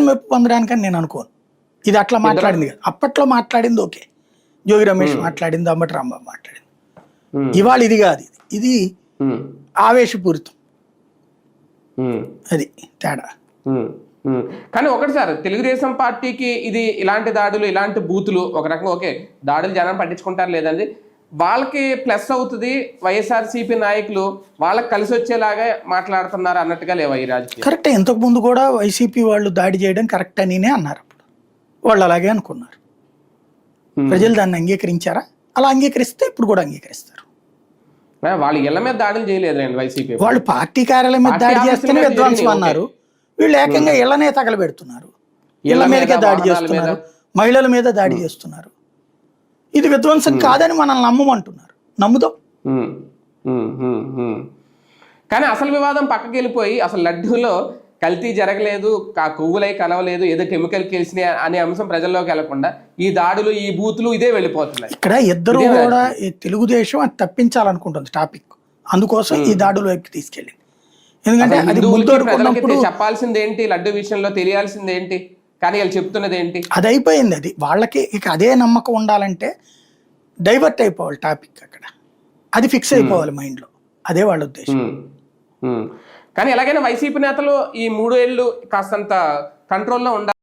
మెప్పు పొందడానికని నేను అనుకోను. ఇది అట్లా మాట్లాడింది కదా, అప్పట్లో మాట్లాడింది ఓకే, జోగి రమేష్ మాట్లాడింది, అంబటి రాంబాబు మాట్లాడింది. ఇవాళ ఇది కాదు, ఇది ఆవేశపూరితం, అది తేడా. కానీ ఒకటి సార్, తెలుగుదేశం పార్టీకి ఇది ఇలాంటి దాడులు, ఇలాంటి బూతులు ఒక రకంగా ఓకే, దాడులు జనం పట్టించుకుంటారు లేదండి, వాళ్ళకి ప్లస్ అవుతుంది, వైఎస్ఆర్సీపీ నాయకులు వాళ్ళకి కలిసి వచ్చేలాగా మాట్లాడుతున్నారు అన్నట్టుగా లేవా ఈ రాజకీయం? కరెక్టే, ఇంతకు ముందు కూడా వైసీపీ వాళ్ళు దాడి చేయడం కరెక్ట్ అనినే అన్నారు, అప్పుడు వాళ్ళు అలాగే అనుకున్నారు. ప్రజలు దాన్ని అంగీకరించారా? అలా అంగీకరిస్తే ఇప్పుడు కూడా అంగీకరిస్తారు. వాళ్ళు ఇళ్ల మీద దాడులు చేయలేదు వైసీపీ వాళ్ళు, పార్టీ కార్యాలయం మీద దాడి చేస్తేనే విధ్వంసం అన్నారు, వీళ్ళు ఏకంగా ఇళ్లనే తగలబెడుతున్నారు, ఇళ్ల మీదకే దాడి చేస్తున్నారు, మహిళల మీద దాడి చేస్తున్నారు. ఇది విధ్వంసం కాదని మనల్ని నమ్మమంటున్నారు, నమ్ముదాం. కానీ అసలు వివాదం పక్కకి వెళ్ళిపోయి అసలు లడ్డూలో కల్తీ జరగలేదు, కొవ్వులై కలవలేదు, ఏదో కెమికల్ కలిసినాయి అనే అంశం ప్రజల్లోకి వెళ్లకుండా ఈ దాడులు, ఈ బూతులు ఇదే వెళ్ళిపోతున్నాయి. ఇక్కడ ఇద్దరు కూడా తెలుగుదేశం అది తప్పించాలనుకుంటుంది టాపిక్, అందుకోసం ఈ దాడుల వైపు తీసుకెళ్ళింది. ఎందుకంటే అది చెప్పాల్సింది ఏంటి, లడ్డు విషయంలో తెలియాల్సింది ఏంటి, కానీ వాళ్ళు చెప్తున్నది ఏంటి, అది అయిపోయింది. అది వాళ్ళకి ఇక అదే నమ్మకం ఉండాలంటే డైవర్ట్ అయిపోవాలి టాపిక్, అక్కడ అది ఫిక్స్ అయిపోవాలి మైండ్లో, అదే వాళ్ళ ఉద్దేశం. కానీ ఎలాగైనా వైసీపీ నేతలు ఈ 3 ఏళ్ళు కాస్తంత కంట్రోల్లో ఉండాలి.